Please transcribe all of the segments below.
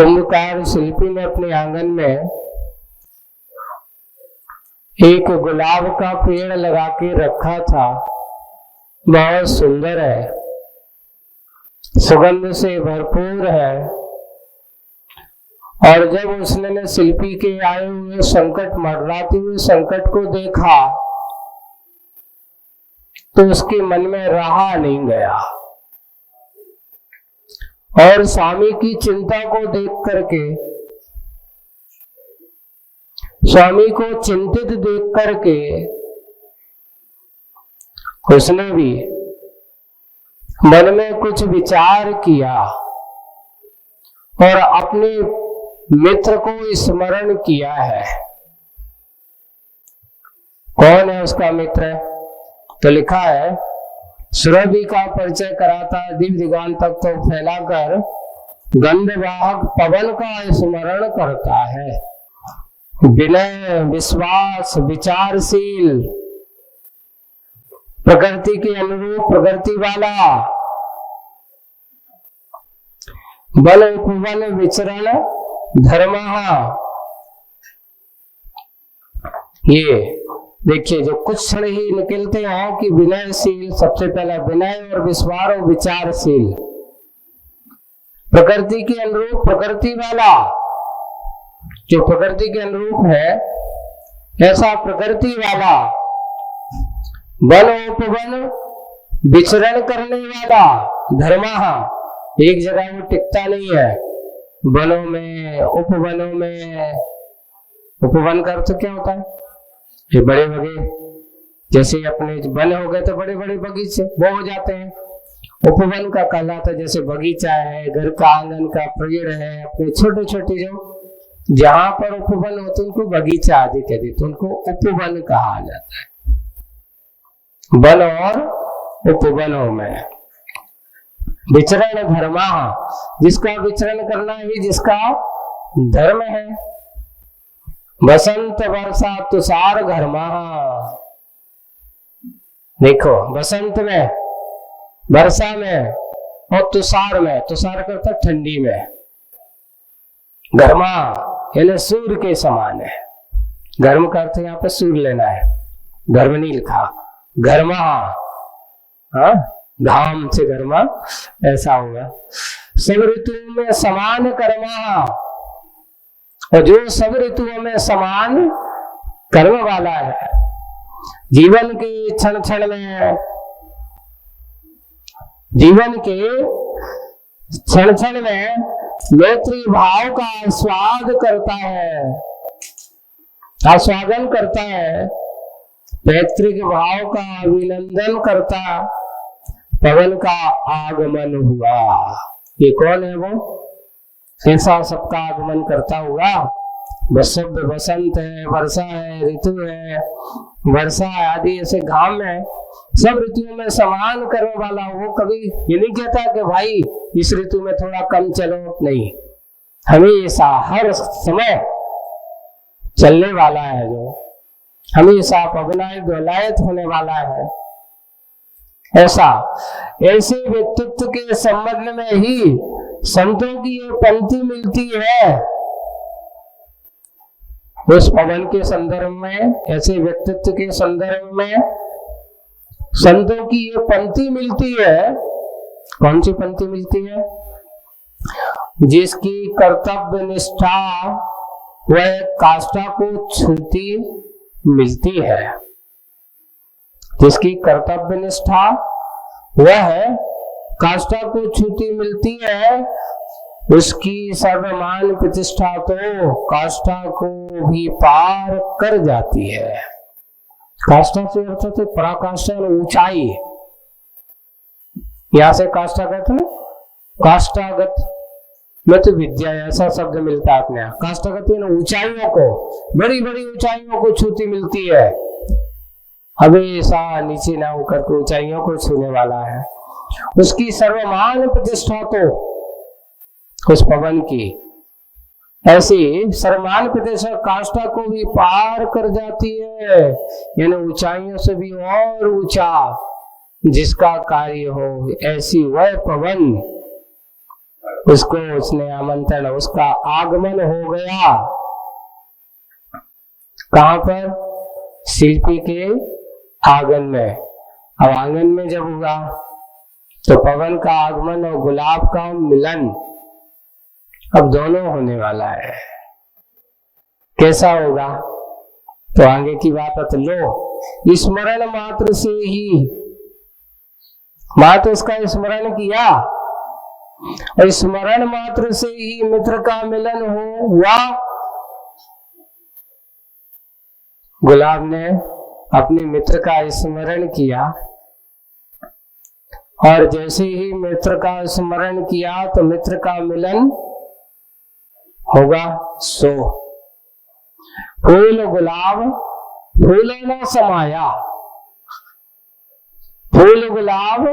कुंभकार शिल्पी ने अपने आंगन में एक गुलाब का पेड़ लगा के रखा था। बहुत सुंदर है, सुगंध से भरपूर है। और जब उसने शिल्पी के आए हुए संकट, मंडराते हुए संकट को देखा तो उसके मन में रहा नहीं गया और स्वामी की चिंता को देख करके, स्वामी को चिंतित देख करके उसने भी मन में कुछ विचार किया और अपने मित्र को स्मरण किया है। कौन है उसका मित्र? तो लिखा है, सुरभि का परिचय कराता दिव्य दिगांत तक तो फैलाकर गंधवाहक पवन का स्मरण करता है। विनय, विश्वास, विचारशील, प्रकृति के अनुरूप प्रकृति वाला, बल उपवन विचरण धर्म। ये देखिए, जो कुछ क्षण ही निकलते हैं कि विनयशील, सबसे पहला विनय और विश्वास और विचारशील, प्रकृति के अनुरूप प्रकृति वाला, जो प्रकृति के अनुरूप है ऐसा प्रकृति वाला, वन उपवन विचरण करने वाला, धर्मा। एक जगह वो टिकता नहीं है, वनों में, उपवनों में। उपवन का अर्थ क्या होता है? ये बड़े बड़े, जैसे अपने वन हो गए तो बड़े बड़े बगीचे वो हो जाते हैं। उपवन का कहलाता जैसे बगीचा है, घर का आंगन का पेड़ है, अपने छोटे छोटे जो जहां पर उपवन होते उनको बगीचा आदि कहते, तो उनको उपवन कहा जाता है। वन और उपवनों में विचरण धर्मा, जिसका विचरण करना ही जिसका धर्म है। बसंत वर्षा तुषार घरमा, देखो बसंत में, वर्षा में और तुषार में, तुषार करता ठंडी में, घरमा यानी सूर्य के समान है। गर्म का अर्थ यहाँ पे सूर्य लेना है, गर्म नहीं लिखा, घरमा, हाँ धाम से घरमा ऐसा होगा। सब ऋतुओं में समान कर्मा, और जो सब ऋतुओं में समान कर्म वाला है। जीवन के क्षण क्षण में, जीवन के क्षण क्षण में मैत्री भाव का स्वाद करता है, आस्वादन करता है, पैतृक भाव का अभिनंदन करता, पवन का आगमन हुआ। ये कौन है वो? ऐसा सबका आगमन करता हुआ। शब्द बसंत है, वर्षा है, ऋतु है, वर्षा आदि ऐसे घाम है, सब ऋतुओं में समान कर्म वाला। वो कभी ये नहीं कहता कि भाई इस ऋतु में थोड़ा कम चलो, नहीं, हमेशा हर समय चलने वाला है, जो हमेशा पवनायत द्वलायत होने वाला है। ऐसा, ऐसे व्यक्तित्व के संबंध में ही संतों की ये पंक्ति मिलती है। उस पवन के संदर्भ में, ऐसे व्यक्तित्व के संदर्भ में संतों की ये पंक्ति मिलती है। कौन सी पंक्ति मिलती है? जिसकी कर्तव्य निष्ठा वह काष्ठा को छूती मिलती है। जिसकी कर्तव्य निष्ठा वह काष्ठा को छूती मिलती है, उसकी सर्वमान प्रतिष्ठा तो काष्ठा को भी पार कर जाती है। काष्ठा से अर्थ है पराकाष्ठा, ऊंचाई। यहां से काष्ठा कहते हैं, काष्ठागत में तो विद्या ऐसा शब्द मिलता है अपने यहाँ। काष्ठागत है ऊंचाइयों को, बड़ी बड़ी ऊंचाइयों को छूती मिलती है। हमेशा नीचे ना होकर के ऊंचाइयों को छूने वाला है। उसकी सर्वमान प्रतिष्ठा तो उस पवन की ऐसी सर्वमान प्रतिष्ठा काष्ठा को भी पार कर जाती है, यानी ऊंचाइयों से भी और ऊंचा जिसका कार्य हो, ऐसी वह पवन उसको उसने आमंत्रण, उसका आगमन हो गया। कहां पर? शिल्पी के आंगन में। अब आंगन में जब हुआ तो पवन का आगमन और गुलाब का मिलन अब दोनों होने वाला है। कैसा होगा? तो आगे की बात लो। स्मरण मात्र से ही, मात्र उसका स्मरण किया और स्मरण मात्र से ही मित्र का मिलन हुआ। गुलाब ने अपने मित्र का स्मरण किया और जैसे ही मित्र का स्मरण किया तो मित्र का मिलन होगा। सो फूल गुलाब फूल न समाया, फूल गुलाब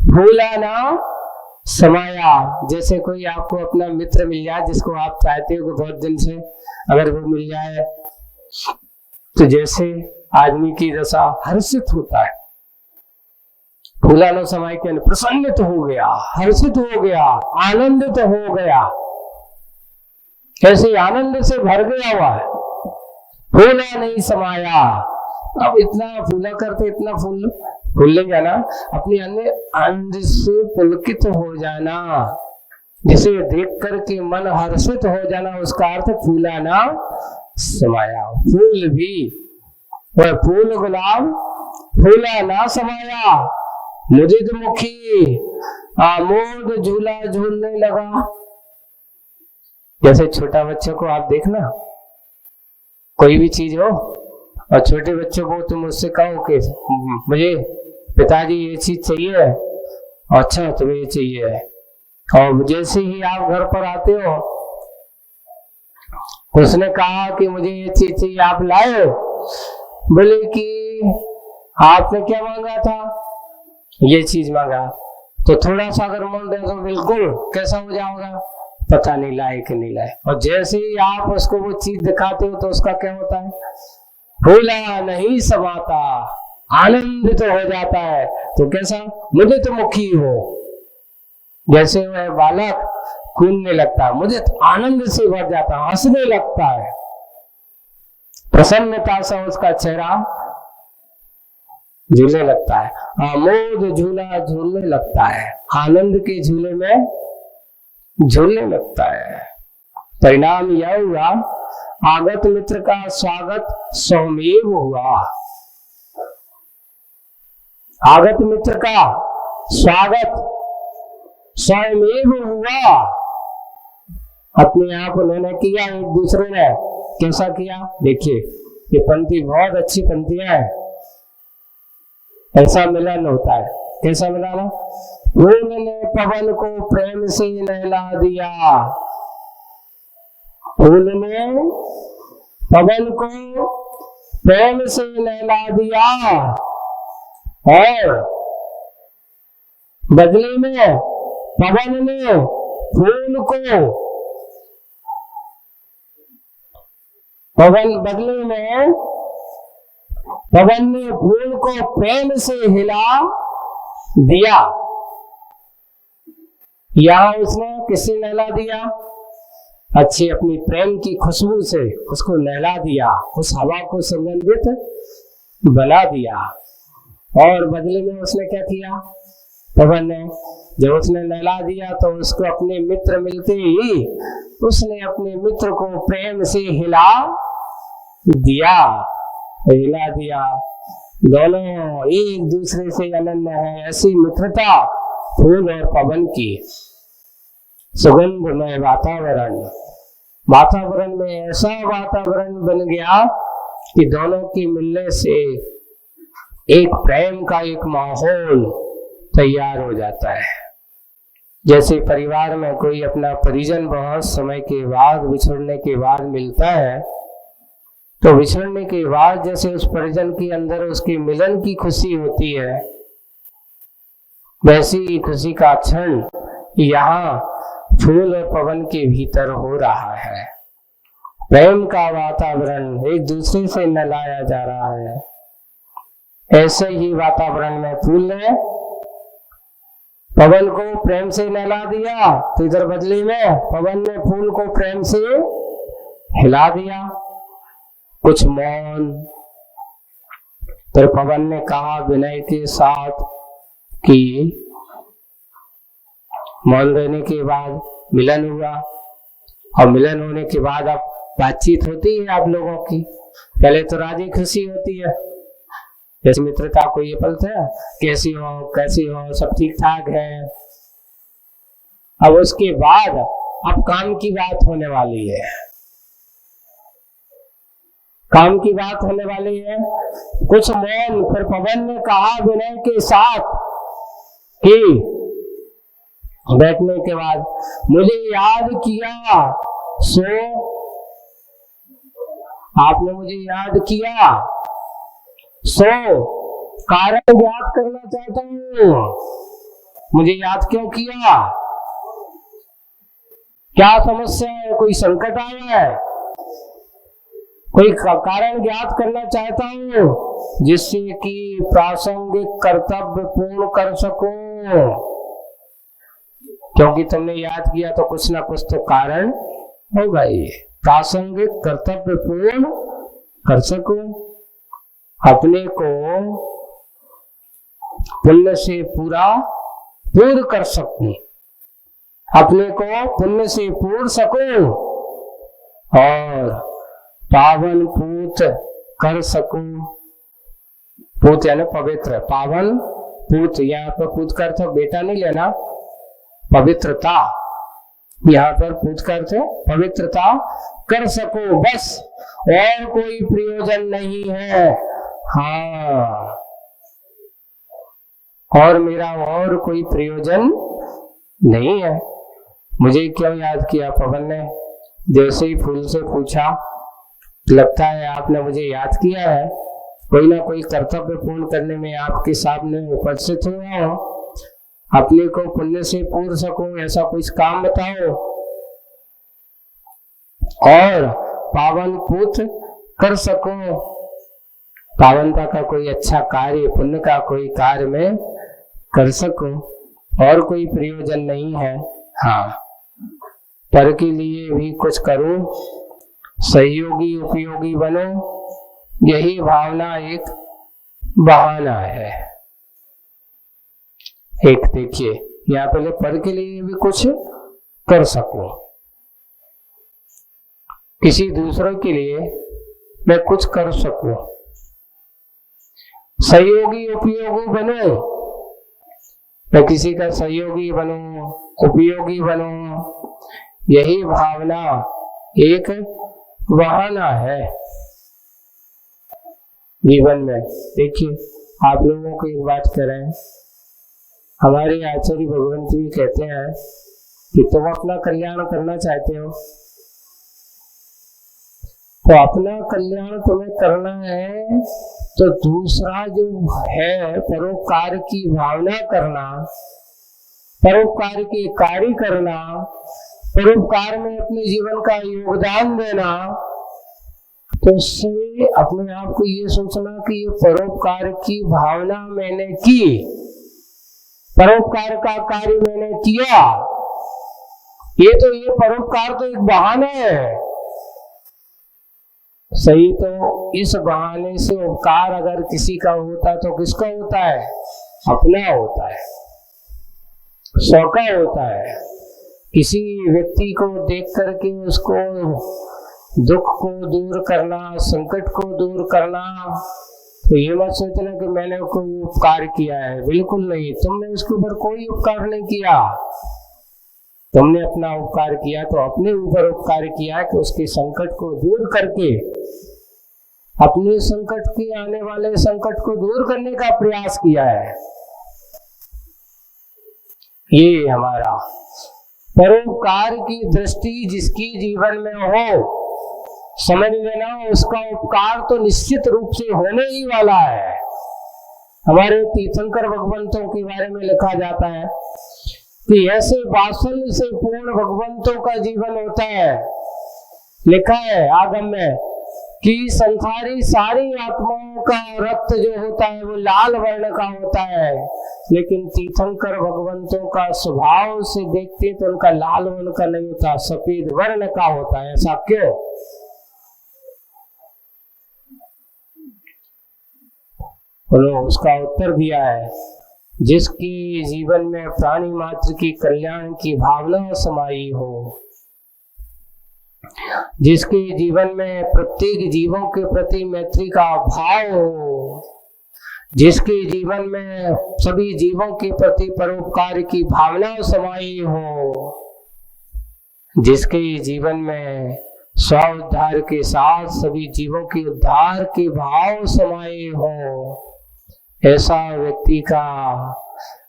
फूला ना समाया। जैसे कोई आपको अपना मित्र मिल जाए जिसको आप चाहते हो कि बहुत दिन से अगर वो मिल जाए, तो जैसे आदमी की दशा हर्षित होता है, फूला न समाय के प्रसन्नित हो गया, हर्षित हो गया, आनंदित हो गया, कैसे आनंद से भर गया हुआ है। फूला नहीं समाया। अब इतना फूला करते, इतना फूल ले जाना, अपने आनंद से पुलकित हो जाना, जिसे देख करके मन हर्षित हो जाना, उसका अर्थ फूला ना समाया। फूल भी वह फूल गुलाब फूला ना समाया, मुदित मुखी आमोद झूला झूलने लगा। जैसे छोटा बच्चे को आप देखना, कोई भी चीज हो और छोटे बच्चों को तुम उससे कहो कि मुझे पिताजी ये चीज चाहिए, अच्छा तुम्हें ये चाहिए, और जैसे ही आप घर पर आते हो उसने कहा कि मुझे ये चीज चाहिए, आप लाए, बोले कि आपने क्या मांगा था? ये चीज मांगा। तो थोड़ा सा अगर मन दे तो बिल्कुल कैसा हो जाओगा, पता नहीं लाए कि नहीं लाए। और जैसे ही आप उसको वो चीज दिखाते हो तो उसका क्या होता है? फूला नहीं समाता, आनंदित तो हो जाता है। तो कैसा? मुझे तो मुखी हो, जैसे वह बालक कूदने लगता है, मुझे तो आनंद से भर जाता है, हंसने लगता है, प्रसन्नता से उसका चेहरा झूलने लगता है, आमोद झूला झूलने लगता है, आनंद के झूले में झूलने लगता है। परिणाम यह हुआ, आगत मित्र का स्वागत स्वमेव हुआ। आगत मित्र का स्वागत स्वयमेव हुआ। अपने आप उन्होंने किया, एक दूसरे ने कैसा किया? देखिए ये पंक्ति बहुत अच्छी पंक्तियां है। ऐसा मिलन होता है। कैसा मिलन? फूल ने पवन को प्रेम से नहला दिया, फूल ने पवन को प्रेम से नहला दिया और बदले में पवन ने फूल को, बदले में पवन ने फूल को प्रेम से हिला दिया। यहां उसने किससे नहला दिया? अच्छी अपनी प्रेम की खुशबू से उसको नहला दिया, उस हवा को सुगंधित बना दिया। और बदले में उसने क्या किया? पवन ने जब उसने नहला दिया तो उसको अपने मित्र मिलते ही उसने अपने मित्र को प्रेम से हिला दिया, हिला दिया। दोनों एक दूसरे से अनन्य है। ऐसी मित्रता फूल और पवन की। सुगंधमय वातावरण, वातावरण में ऐसा वातावरण बन गया कि दोनों के मिलने से एक प्रेम का एक माहौल तैयार हो जाता है। जैसे परिवार में कोई अपना परिजन बहुत समय के बाद, बिछड़ने के बाद मिलता है, तो बिछड़ने के बाद जैसे उस परिजन के अंदर उसके मिलन की खुशी होती है, वैसी खुशी का क्षण यहाँ फूल और पवन के भीतर हो रहा है। प्रेम का वातावरण, एक दूसरे से नहलाया जा रहा है। ऐसे ही वातावरण में फूल ने पवन को प्रेम से नहला दिया तो इधर बदले में पवन ने फूल को प्रेम से हिला दिया। कुछ मौन। फिर पवन ने कहा विनय के साथ कि मौन रहने के बाद मिलन हुआ, और मिलन होने के बाद अब बातचीत होती है आप लोगों की। पहले तो राजी खुशी होती है, जैसे मित्रता को ये पलते है, कैसी हो, सब ठीक ठाक है। अब उसके बाद अब काम की बात होने वाली है, काम की बात होने वाली है। कुछ मौन। फिर पवन ने कहा विनय के साथ कि बैठने के बाद मुझे याद किया सो, आपने मुझे याद किया सो कारण याद करना चाहता हूं। मुझे याद क्यों किया? क्या समस्या है? कोई संकट आया है? कोई कारण याद करना चाहता हूं जिससे कि प्रासंगिक कर्तव्य पूर्ण कर सकूं। क्योंकि तुमने याद किया तो कुछ ना कुछ तो कारण होगा ही। प्रासंगिक कर्तव्य पूर्ण कर सकूं, अपने को पुण्य से पूर्ण कर सकूं, अपने को पुण्य से पूर्ण सकूं और पावन पूत कर सकूं। पूत यानी पवित्र, पावन पूत। यहाँ पर पूत का अर्थ बेटा नहीं लेना, पवित्रता। यहाँ पर पूत का अर्थ पवित्रता कर सकूं, बस और कोई प्रयोजन नहीं है। हाँ, और मेरा और कोई प्रयोजन नहीं है। मुझे क्यों याद किया पवन ने? जैसे ही फूल से पूछा, लगता है आपने मुझे याद किया है, कोई ना कोई कर्तव्य पूर्ण करने में आपके सामने उपस्थित हुआ हो, अपने को पुण्य से पूर्ण सकूं ऐसा कुछ काम बताओ और पावन पूत कर सकूं। पावनता का कोई अच्छा कार्य, पुण्य का कोई कार्य में कर सकूं, और कोई प्रयोजन नहीं है। हाँ, पर के लिए भी कुछ करूं, सहयोगी उपयोगी बनो, यही भावना एक बहाना है। एक देखिए, यहाँ पहले पर के लिए भी कुछ कर सकूं, किसी दूसरों के लिए मैं कुछ कर सकूं, सहयोगी उपयोगी बनो, मैं किसी का सहयोगी बनूं, उपयोगी बनूं, यही भावना एक बहाना है जीवन में। देखिए, आप लोगों को एक बात करें, हमारे आचार्य भगवंत जी कहते हैं कि तुम अपना कल्याण करना चाहते हो तो अपना कल्याण तुम्हें करना है तो दूसरा जो है परोपकार की भावना करना, परोपकार के कार्य करना, परोपकार में अपने जीवन का योगदान देना, तो उससे अपने आप को ये सोचना कि ये परोपकार की भावना मैंने की, परोपकार का कार्य मैंने किया। ये परोपकार तो एक बहाना है। सही, तो इस बहाने से उपकार अगर किसी का होता तो किसका होता है? अपना होता है, सबका होता है। किसी व्यक्ति को देख करके उसको दुख को दूर करना, संकट को दूर करना, तो ये मत सोचना कि मैंने कोई उपकार किया है। बिल्कुल नहीं, तुमने उसके ऊपर कोई उपकार नहीं किया। तुमने अपना उपकार किया तो अपने ऊपर उपकार किया कि उसके संकट को दूर करके, अपने संकट के आने वाले संकट को दूर करने का प्रयास किया है। ये हमारा परोपकार की दृष्टि जिसकी जीवन में हो, समझ लेना उसका उपकार तो निश्चित रूप से होने ही वाला है। हमारे तीर्थंकर भगवंतों के बारे में लिखा जाता है कि ऐसे वात्सल्य से पूर्ण भगवंतों का जीवन होता है। लिखा है आगम में कि संसारी सारी आत्माओं का रक्त जो होता है वो लाल वर्ण का होता है, लेकिन तीर्थंकर भगवंतों का स्वभाव से देखते तो उनका लाल वर्ण का नहीं होता, सफेद वर्ण का होता है। ऐसा क्यों? उन्होंने उसका उत्तर दिया है, जिसके जीवन में प्राणी मात्र की कल्याण की भावना समाई हो, जिसके जीवन में प्रत्येक जीवों के प्रति मैत्री का भाव हो, जिसके जीवन में सभी जीवों के प्रति परोपकार की भावना समाई हो, जिसके जीवन में स्व उद्धार के साथ सभी जीवों के उद्धार के भाव समाये हो, ऐसा व्यक्ति का,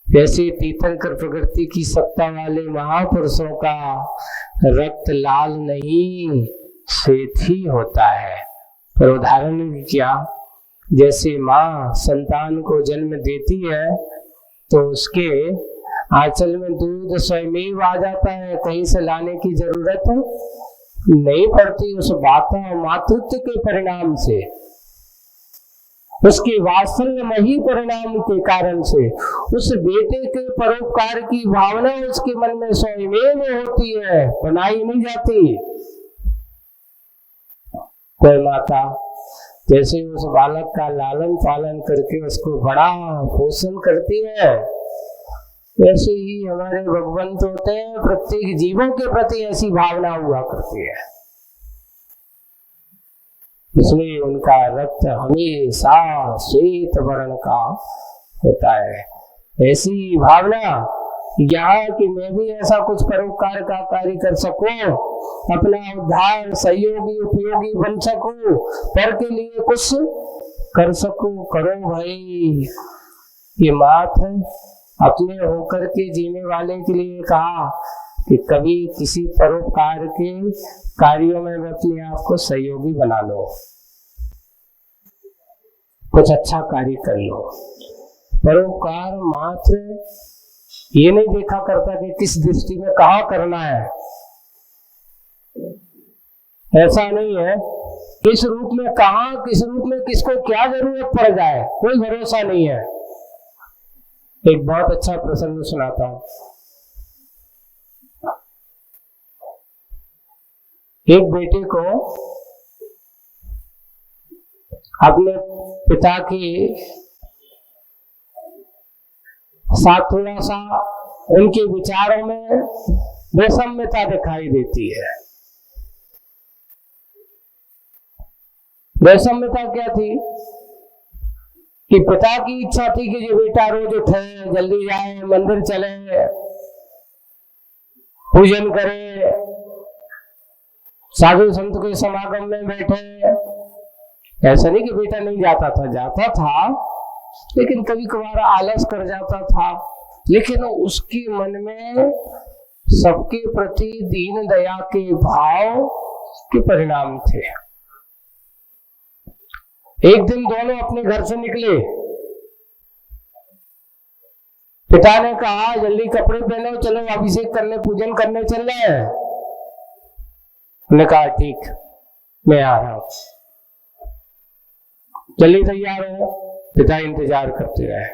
जैसे तीर्थंकर प्रकृति की सत्ता वाले महापुरुषों का रक्त लाल नहीं श्वेत ही होता है। पर उदाहरण क्या, जैसे माँ संतान को जन्म देती है तो उसके आंचल में दूध स्वयं आ जाता है, कहीं से लाने की जरूरत नहीं पड़ती। उस मातृत्व के परिणाम से, उसके वात्सल्यमयी परिणाम के कारण से उस बेटे के परोपकार की भावना उसके मन में स्वयं होती है, बनाई नहीं जाती। कोई माता जैसे उस बालक का लालन पालन करके उसको बड़ा पोषण करती है, ऐसे ही हमारे भगवंत होते हैं, प्रत्येक जीवों के प्रति ऐसी भावना हुआ करती है, इसलिए उनका रक्त हमेशा श्वेत वर्ण का होता है। ऐसी भावना यहाँ कि मैं भी ऐसा कुछ परोपकार का कार्य कर सकूं, अपना उद्धार सहयोगी उपयोगी बन सकूं, पर के लिए कुछ कर सकूं, करो भाई। ये मात्र अपने होकर के जीने वाले के लिए कहा कि कभी किसी परोपकार के कार्यों में अपने आप को सहयोगी बना लो, कुछ अच्छा कार्य कर लो। परोपकार मात्र ये नहीं देखा करता कि किस दृष्टि में कहाँ करना है, ऐसा नहीं है। किस रूप में कहाँ, किस रूप में किसको क्या जरूरत पड़ जाए, कोई भरोसा नहीं है। एक बहुत अच्छा प्रसंग सुनाता हूं। एक बेटे को अपने पिता के साथ थोड़ा सा उनके विचारों में वैषम्यता दिखाई देती है। वैषम्यता क्या थी कि पिता की इच्छा थी कि जो बेटा रोज उठे, जल्दी जाए, मंदिर चले, पूजन करे, साधु संत के समागम में बैठे। ऐसा नहीं कि बेटा नहीं जाता था, जाता था, लेकिन कभी कभार आलस कर जाता था, लेकिन उसके मन में सबके प्रति दीन दया के भाव के परिणाम थे। एक दिन दोनों अपने घर से निकले, पिता ने कहा जल्दी कपड़े पहनो, चलो अभिषेक करने पूजन करने चल रहे हैं। उन्होंने कहा ठीक, मैं आ रहा हूं। जल्दी तैयार हो। पिता इंतजार करते रहे।